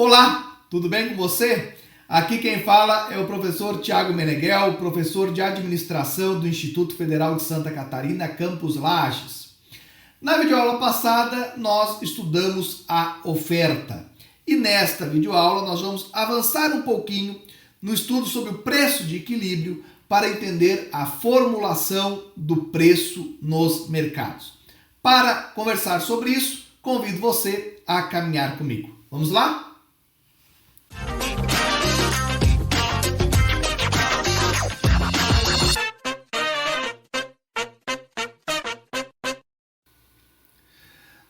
Olá, tudo bem com você? Aqui quem fala é o professor Tiago Meneghel, professor de administração do Instituto Federal de Santa Catarina, Campus Lages. Na videoaula passada, nós estudamos a oferta. E nesta videoaula, nós vamos avançar um pouquinho no estudo sobre o preço de equilíbrio para entender a formulação do preço nos mercados. Para conversar sobre isso, convido você a caminhar comigo. Vamos lá?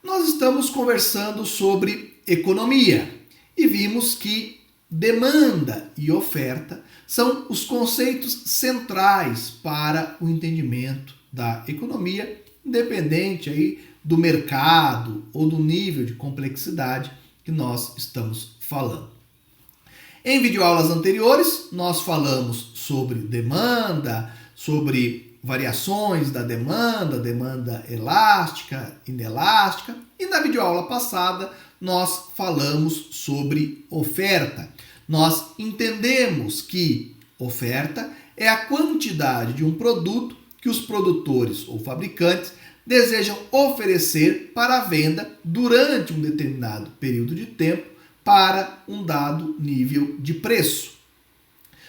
Nós estamos conversando sobre economia e vimos que demanda e oferta são os conceitos centrais para o entendimento da economia, independente aí do mercado ou do nível de complexidade que nós estamos falando. Em videoaulas anteriores, nós falamos sobre demanda, sobre variações da demanda, demanda elástica, inelástica, e na videoaula passada nós falamos sobre oferta. Nós entendemos que oferta é a quantidade de um produto que os produtores ou fabricantes desejam oferecer para a venda durante um determinado período de tempo para um dado nível de preço.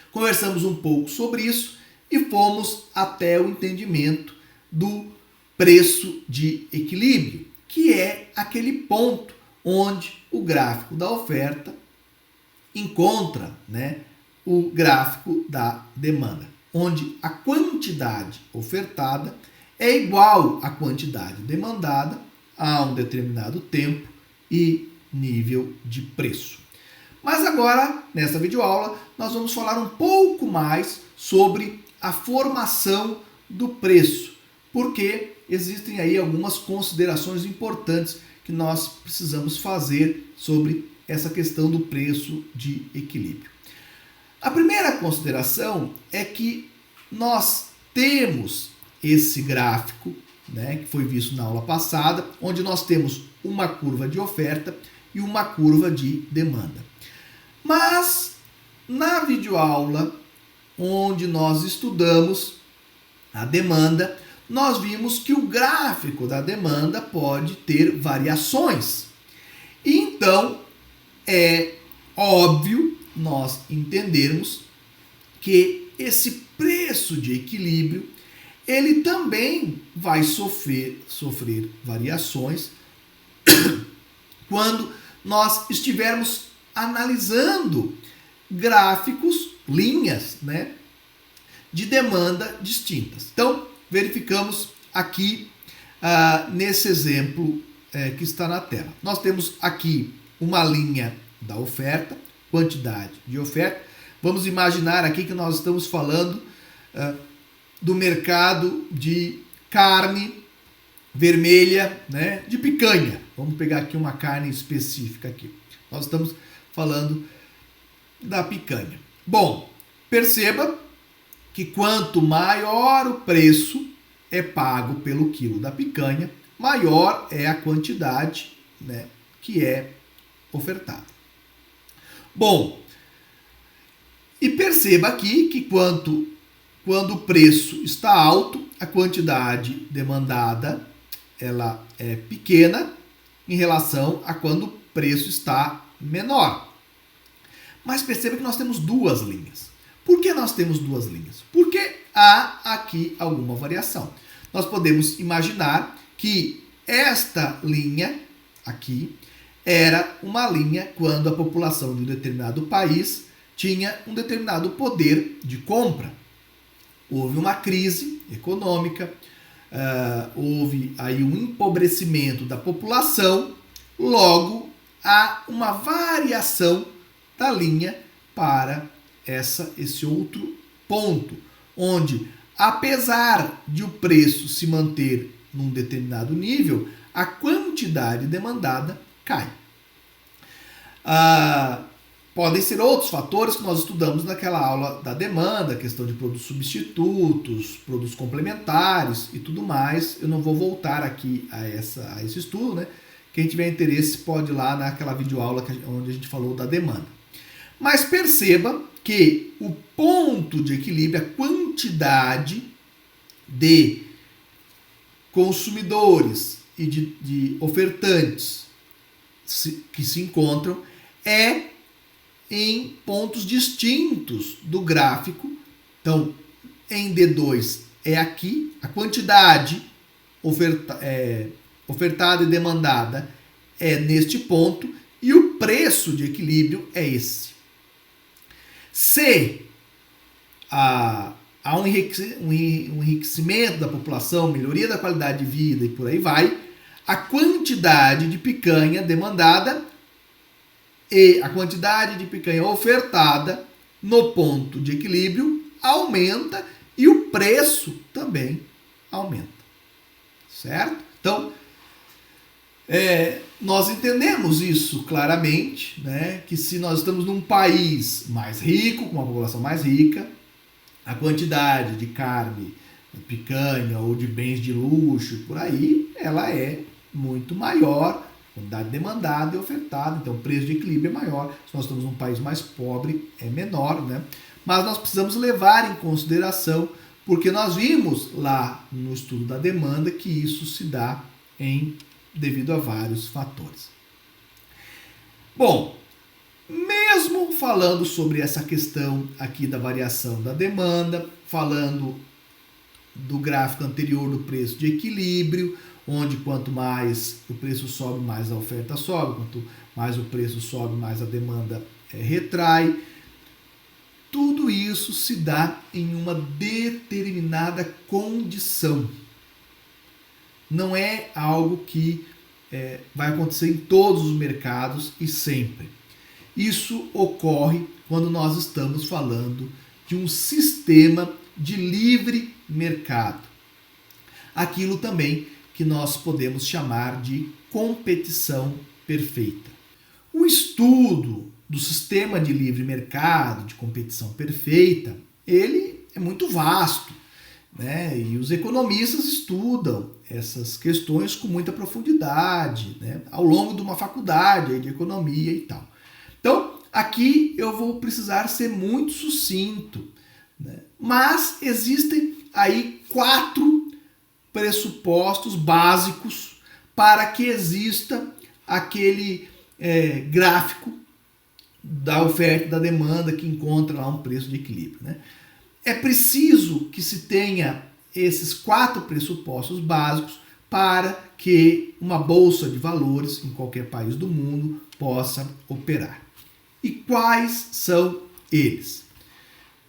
Conversamos um pouco sobre isso e fomos até o entendimento do preço de equilíbrio, que é aquele ponto onde o gráfico da oferta encontra, o gráfico da demanda, onde a quantidade ofertada é igual à quantidade demandada a um determinado tempo e nível de preço. Mas agora, nessa videoaula, nós vamos falar um pouco mais sobre a formação do preço, porque existem aí algumas considerações importantes que nós precisamos fazer sobre essa questão do preço de equilíbrio. A primeira consideração é que nós temos esse gráfico, que foi visto na aula passada, onde nós temos uma curva de oferta e uma curva de demanda. Mas na videoaula onde nós estudamos a demanda, nós vimos que o gráfico da demanda pode ter variações. E então é óbvio nós entendermos que esse preço de equilíbrio ele também vai sofrer variações quando nós estivermos analisando gráficos, linhas, de demanda distintas. Então, verificamos aqui nesse exemplo que está na tela. Nós temos aqui uma linha da oferta, quantidade de oferta. Vamos imaginar aqui que nós estamos falando do mercado de carne vermelha, de picanha. Vamos pegar aqui uma carne específica aqui. Nós estamos falando da picanha. Bom, perceba que quanto maior o preço é pago pelo quilo da picanha, maior é a quantidade, que é ofertada. Bom, e perceba aqui que quando o preço está alto, a quantidade demandada ela é pequena em relação a quando o preço está menor. Mas perceba que nós temos duas linhas. Por que nós temos duas linhas? Porque há aqui alguma variação. Nós podemos imaginar que esta linha aqui era uma linha quando a população de um determinado país tinha um determinado poder de compra. Houve uma crise econômica, houve aí um empobrecimento da população, logo há uma variação da linha para esse outro ponto, onde apesar de o preço se manter num determinado nível, a quantidade demandada cai. Podem ser outros fatores que nós estudamos naquela aula da demanda, questão de produtos substitutos, produtos complementares e tudo mais. Eu não vou voltar aqui a esse estudo, Quem tiver interesse pode ir lá naquela videoaula onde a gente falou da demanda. Mas perceba que o ponto de equilíbrio, a quantidade de consumidores e de ofertantes que se encontram é em pontos distintos do gráfico. Então, em D2 é aqui, a quantidade ofertada e demandada é neste ponto, e o preço de equilíbrio é esse. Se há um enriquecimento da população, melhoria da qualidade de vida e por aí vai, a quantidade de picanha demandada e a quantidade de picanha ofertada no ponto de equilíbrio aumenta e o preço também aumenta. Certo? Então, nós entendemos isso claramente, né? Que se nós estamos num país mais rico, com uma população mais rica, a quantidade de carne, de picanha ou de bens de luxo por aí, ela é muito maior, quantidade demandada e ofertada, então o preço de equilíbrio é maior. Se nós estamos num país mais pobre, é menor, né? Mas nós precisamos levar em consideração, porque nós vimos lá no estudo da demanda que isso se dá devido a vários fatores. Bom, mesmo falando sobre essa questão aqui da variação da demanda, falando do gráfico anterior do preço de equilíbrio, onde quanto mais o preço sobe, mais a oferta sobe, quanto mais o preço sobe, mais a demanda retrai. Tudo isso se dá em uma determinada condição. Não é algo que vai acontecer em todos os mercados e sempre. Isso ocorre quando nós estamos falando de um sistema de livre mercado. Aquilo também que nós podemos chamar de competição perfeita. O estudo do sistema de livre mercado, de competição perfeita, ele é muito vasto, né? E os economistas estudam essas questões com muita profundidade, né? Ao longo de uma faculdade de economia e tal. Então, aqui eu vou precisar ser muito sucinto, né? Mas existem aí 4 pressupostos básicos para que exista aquele gráfico da oferta e da demanda que encontra lá um preço de equilíbrio, né? É preciso que se tenha esses 4 pressupostos básicos para que uma bolsa de valores em qualquer país do mundo possa operar. E quais são eles?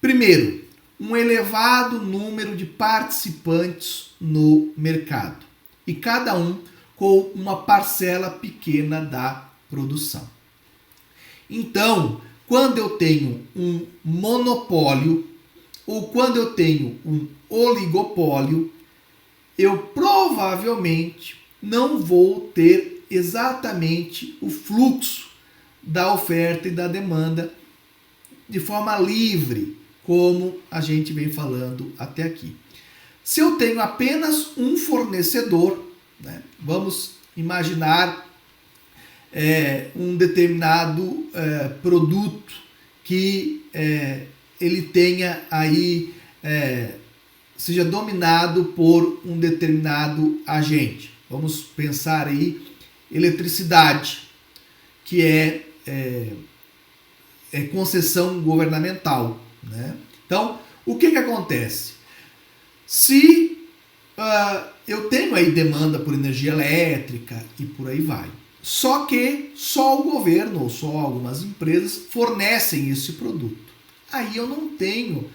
Primeiro, um elevado número de participantes no mercado e cada um com uma parcela pequena da produção. Então, quando eu tenho um monopólio ou quando eu tenho um oligopólio, eu provavelmente não vou ter exatamente o fluxo da oferta e da demanda de forma livre, como a gente vem falando até aqui. Se eu tenho apenas um fornecedor, né, vamos imaginar um determinado produto que ele tenha aí, seja dominado por um determinado agente. Vamos pensar aí eletricidade, que é concessão governamental, né? Então, o que acontece? Se eu tenho aí demanda por energia elétrica e por aí vai, só que só o governo ou só algumas empresas fornecem esse produto. Aí eu não tenho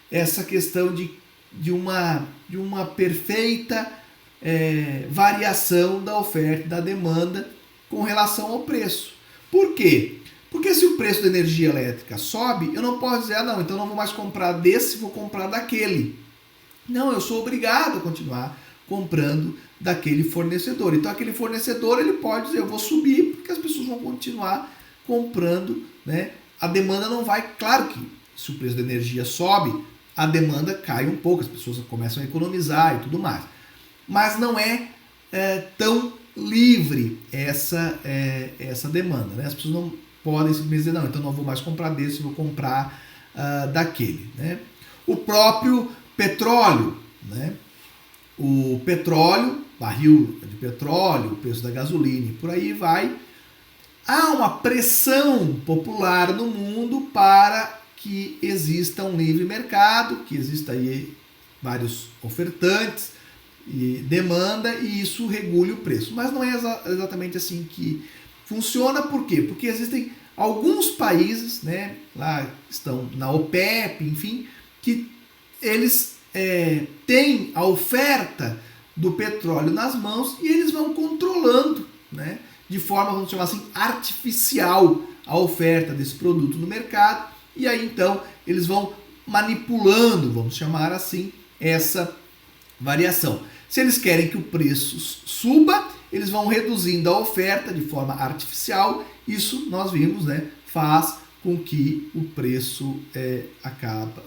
essa questão de uma perfeita variação da oferta e da demanda com relação ao preço. Por quê? Porque se o preço da energia elétrica sobe, eu não posso dizer, não, então não vou mais comprar desse, vou comprar daquele. Não, eu sou obrigado a continuar comprando daquele fornecedor. Então aquele fornecedor ele pode dizer, eu vou subir, porque as pessoas vão continuar comprando, né? A demanda não vai, claro que se o preço da energia sobe, a demanda cai um pouco, as pessoas começam a economizar e tudo mais. Mas não é tão livre essa demanda, né? As pessoas não podem simplesmente dizer, não, então não vou mais comprar desse, vou comprar daquele, né? O próprio petróleo, né? O petróleo, barril de petróleo, o preço da gasolina e por aí vai. Há uma pressão popular no mundo para que exista um livre mercado, que exista aí vários ofertantes e demanda, e isso regule o preço. Mas não é exatamente assim que funciona. Por quê? Porque existem alguns países, né, lá estão na OPEP, enfim, que eles têm a oferta do petróleo nas mãos e eles vão controlando, né, de forma, vamos chamar assim, artificial a oferta desse produto no mercado, e aí então eles vão manipulando, vamos chamar assim, essa variação. Se eles querem que o preço suba, eles vão reduzindo a oferta de forma artificial. Isso nós vimos, né, faz com que o preço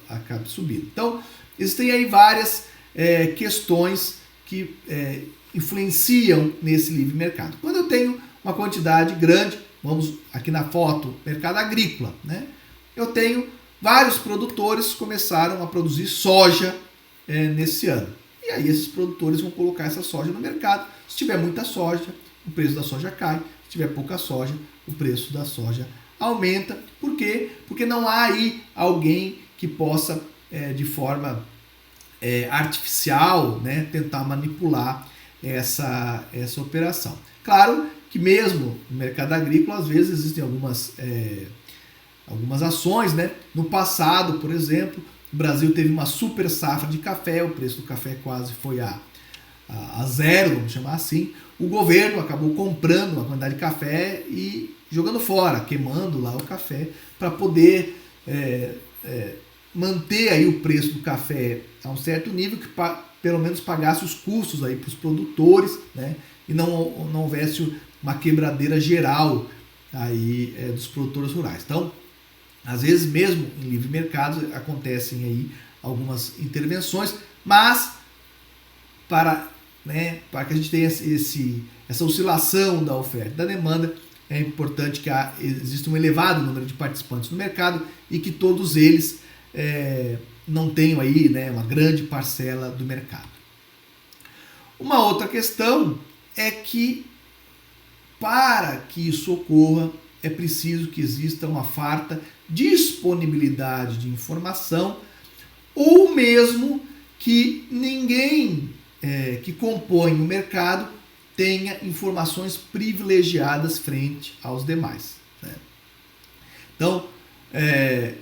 acabe subindo. Então, existem aí várias questões que influenciam nesse livre mercado. Quando eu tenho uma quantidade grande, vamos aqui na foto, mercado agrícola, né? Eu tenho vários produtores que começaram a produzir soja nesse ano. E aí esses produtores vão colocar essa soja no mercado. Se tiver muita soja, o preço da soja cai. Se tiver pouca soja, o preço da soja aumenta. Por quê? Porque não há aí alguém que possa, de forma artificial, né, tentar manipular essa operação. Claro que mesmo no mercado agrícola, às vezes existem algumas ações, né? No passado, por exemplo, o Brasil teve uma super safra de café, o preço do café quase foi a zero, vamos chamar assim. O governo acabou comprando uma quantidade de café e jogando fora, queimando lá o café, para poder manter aí o preço do café a um certo nível que pelo menos pagasse os custos aí para os produtores, né? E não houvesse uma quebradeira geral aí dos produtores rurais. Então, às vezes mesmo em livre mercado acontecem aí algumas intervenções, mas para que a gente tenha essa oscilação da oferta e da demanda, é importante que exista um elevado número de participantes no mercado e que todos eles não tenham aí, né, uma grande parcela do mercado. Uma outra questão é que para que isso ocorra é preciso que exista uma farta disponibilidade de informação, ou mesmo que ninguém que compõe o mercado tenha informações privilegiadas frente aos demais, né? Então,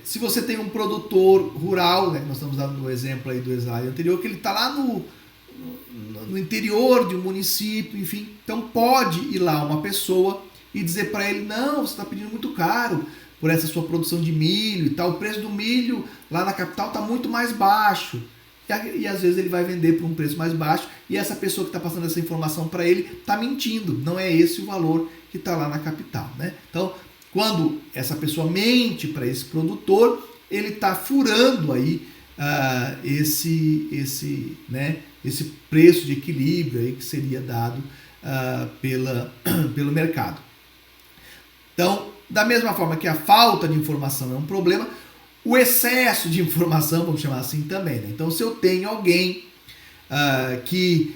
se você tem um produtor rural, né, nós estamos dando o exemplo aí do slide anterior, que ele está lá no interior de um município, enfim, então pode ir lá uma pessoa e dizer para ele, não, você está pedindo muito caro por essa sua produção de milho e tal, o preço do milho lá na capital está muito mais baixo. E às vezes ele vai vender por um preço mais baixo e essa pessoa que está passando essa informação para ele está mentindo, não é esse o valor que está lá na capital, né? Então, quando essa pessoa mente para esse produtor, ele está furando aí esse preço de equilíbrio aí que seria dado pelo mercado. Então, da mesma forma que a falta de informação é um problema, o excesso de informação, vamos chamar assim também, né? Então, se eu tenho alguém que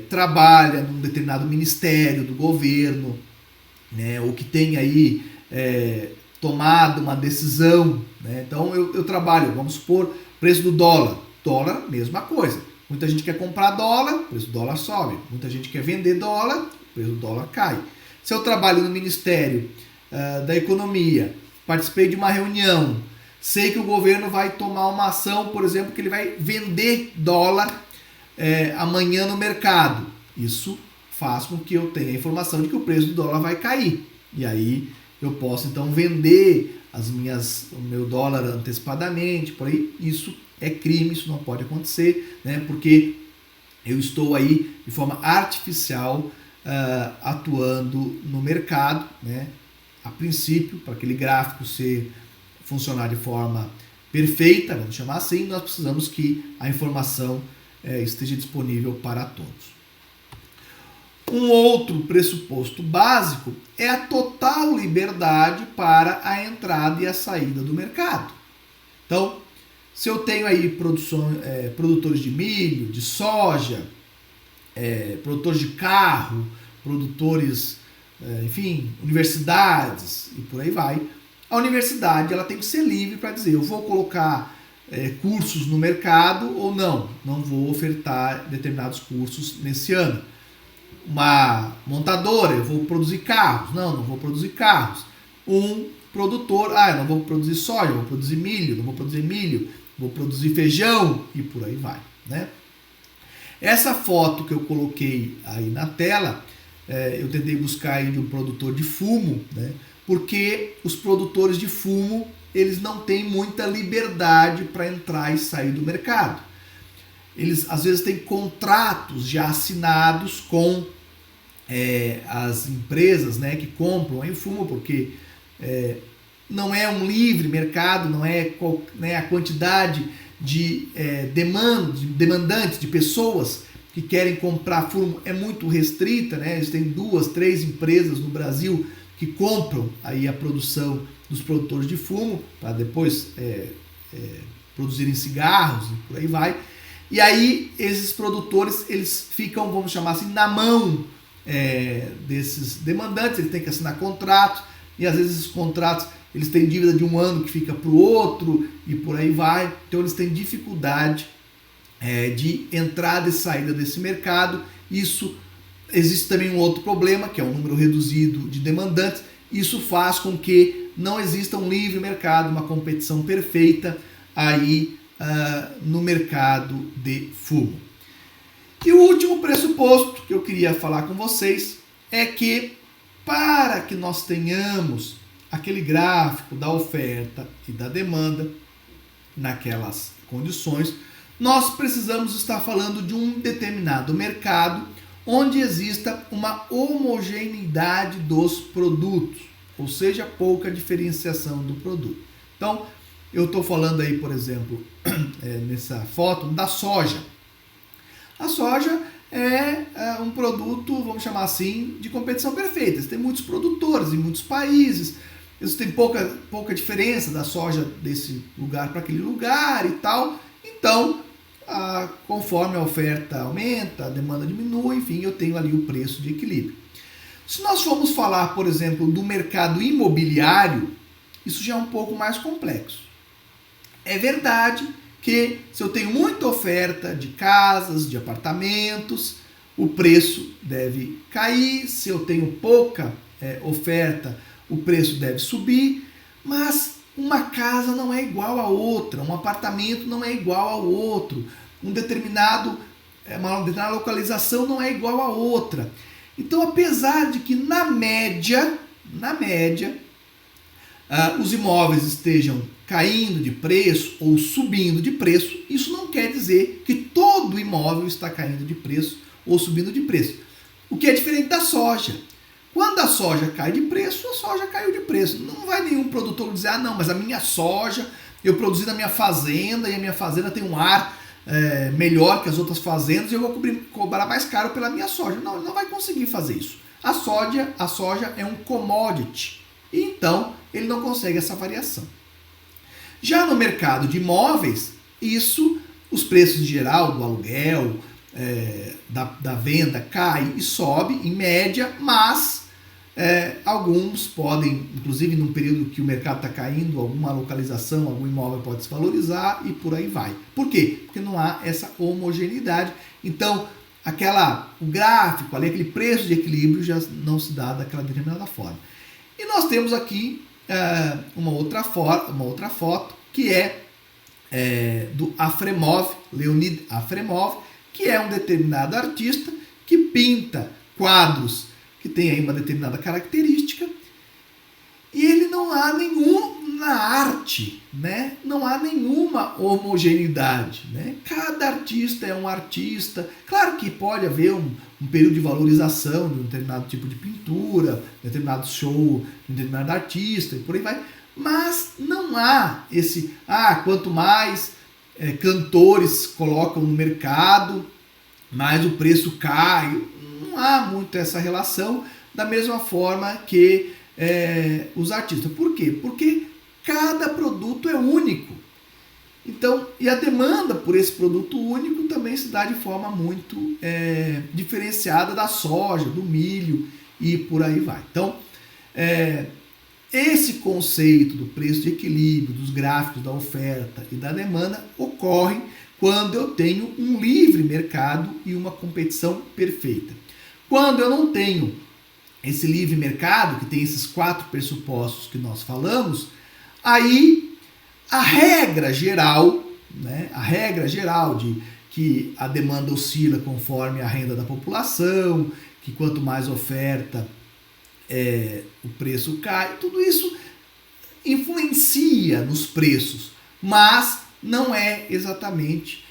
trabalha num determinado ministério do governo, né, ou que tem aí tomado uma decisão, né? Então, eu trabalho, vamos supor, preço do dólar. Dólar, mesma coisa. Muita gente quer comprar dólar, o preço do dólar sobe. Muita gente quer vender dólar, o preço do dólar cai. Se eu trabalho no Ministério da Economia, participei de uma reunião, sei que o governo vai tomar uma ação, por exemplo, que ele vai vender dólar amanhã no mercado. Isso faz com que eu tenha a informação de que o preço do dólar vai cair. E aí eu posso então vender o meu dólar antecipadamente, por aí. Isso é crime, isso não pode acontecer, né? Porque eu estou aí de forma artificial atuando no mercado, né? A princípio, para aquele gráfico funcionar de forma perfeita, vamos chamar assim, nós precisamos que a informação esteja disponível para todos. Um outro pressuposto básico é a total liberdade para a entrada e a saída do mercado. Então, se eu tenho aí produtores de milho, de soja, produtores de carro, produtores, enfim, universidades e por aí vai, a universidade ela tem que ser livre para dizer, eu vou colocar cursos no mercado ou não vou ofertar determinados cursos nesse ano. Uma montadora, eu vou produzir carros, não vou produzir carros. Um produtor, eu não vou produzir soja, vou produzir milho, não vou produzir milho, vou produzir feijão e por aí vai, né? Essa foto que eu coloquei aí na tela, eu tentei buscar aí de um produtor de fumo, né? Porque os produtores de fumo, eles não têm muita liberdade para entrar e sair do mercado. Eles às vezes têm contratos já assinados com as empresas, né, que compram aí fumo, porque não é um livre mercado, não é, a quantidade de demandantes, de pessoas que querem comprar fumo é muito restrita, né? Existem 2, 3 empresas no Brasil que compram aí a produção dos produtores de fumo para depois produzirem cigarros e por aí vai. E aí esses produtores, eles ficam, vamos chamar assim, na mão desses demandantes, eles têm que assinar contratos, e às vezes esses contratos, eles têm dívida de um ano que fica para o outro, e por aí vai. Então eles têm dificuldade de entrada e saída desse mercado. Isso, existe também um outro problema, que é um número reduzido de demandantes. Isso faz com que não exista um livre mercado, uma competição perfeita aí no mercado de fumo. E o último pressuposto que eu queria falar com vocês é que para que nós tenhamos aquele gráfico da oferta e da demanda naquelas condições, nós precisamos estar falando de um determinado mercado onde exista uma homogeneidade dos produtos, ou seja, pouca diferenciação do produto. Então, eu estou falando aí, por exemplo, nessa foto, da soja. A soja é um produto, vamos chamar assim, de competição perfeita. Tem muitos produtores em muitos países, eles têm pouca diferença da soja desse lugar para aquele lugar e tal. Então, conforme a oferta aumenta, a demanda diminui, enfim, eu tenho ali o preço de equilíbrio. Se nós formos falar, por exemplo, do mercado imobiliário, isso já é um pouco mais complexo. É verdade que se eu tenho muita oferta de casas, de apartamentos, o preço deve cair. Se eu tenho pouca oferta, o preço deve subir. Mas uma casa não é igual a outra, um apartamento não é igual ao outro, uma determinada localização não é igual a outra. Então, apesar de que na média, os imóveis estejam caindo de preço ou subindo de preço, isso não quer dizer que todo imóvel está caindo de preço ou subindo de preço. O que é diferente da soja. Quando a soja cai de preço, a soja caiu de preço. Não vai nenhum produtor dizer, não, mas a minha soja, eu produzi na minha fazenda e a minha fazenda tem um ar melhor que as outras fazendas e eu vou cobrar mais caro pela minha soja. Não, ele não vai conseguir fazer isso. A soja é um commodity e então ele não consegue essa variação. Já no mercado de imóveis, os preços em geral do aluguel, da venda cai e sobe em média, mas alguns podem, inclusive num período que o mercado está caindo, alguma localização, algum imóvel pode se valorizar e por aí vai. Por quê? Porque não há essa homogeneidade. Então, o gráfico, ali, aquele preço de equilíbrio já não se dá daquela determinada forma. E nós temos aqui uma outra foto que é do Afremov, Leonid Afremov, que é um determinado artista que pinta quadros que tem aí uma determinada característica e ele não há na arte, né? Não há nenhuma homogeneidade, né? Cada artista é um artista. Claro que pode haver um período de valorização de um determinado tipo de pintura, determinado show, de um determinado artista e por aí vai, mas não há esse, quanto mais cantores colocam no mercado, mais o preço cai. Não há muito essa relação da mesma forma que os artistas. Por quê? Porque cada produto é único. Então, e a demanda por esse produto único também se dá de forma muito diferenciada da soja, do milho e por aí vai. Então, esse conceito do preço de equilíbrio, dos gráficos da oferta e da demanda ocorre quando eu tenho um livre mercado e uma competição perfeita. Quando eu não tenho esse livre mercado, que tem esses 4 pressupostos que nós falamos, aí a regra geral, né, a regra geral de que a demanda oscila conforme a renda da população, que quanto mais oferta, o preço cai, tudo isso influencia nos preços, mas não é exatamente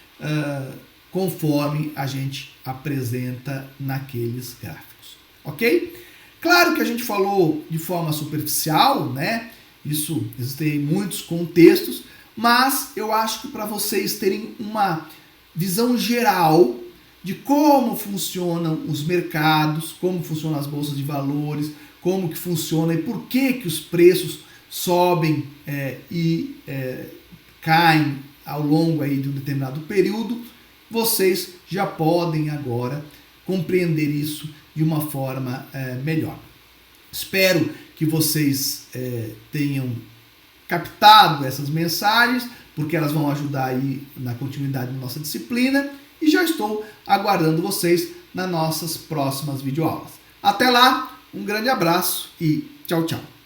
conforme a gente apresenta naqueles gráficos, ok? Claro que a gente falou de forma superficial, né? Isso, existem muitos contextos, mas eu acho que para vocês terem uma visão geral de como funcionam os mercados, como funcionam as bolsas de valores, como que funciona e por que os preços sobem e caem ao longo aí de um determinado período, vocês já podem agora compreender isso de uma forma melhor. Espero que vocês tenham captado essas mensagens, porque elas vão ajudar aí na continuidade da nossa disciplina, e já estou aguardando vocês nas nossas próximas videoaulas. Até lá, um grande abraço e tchau, tchau.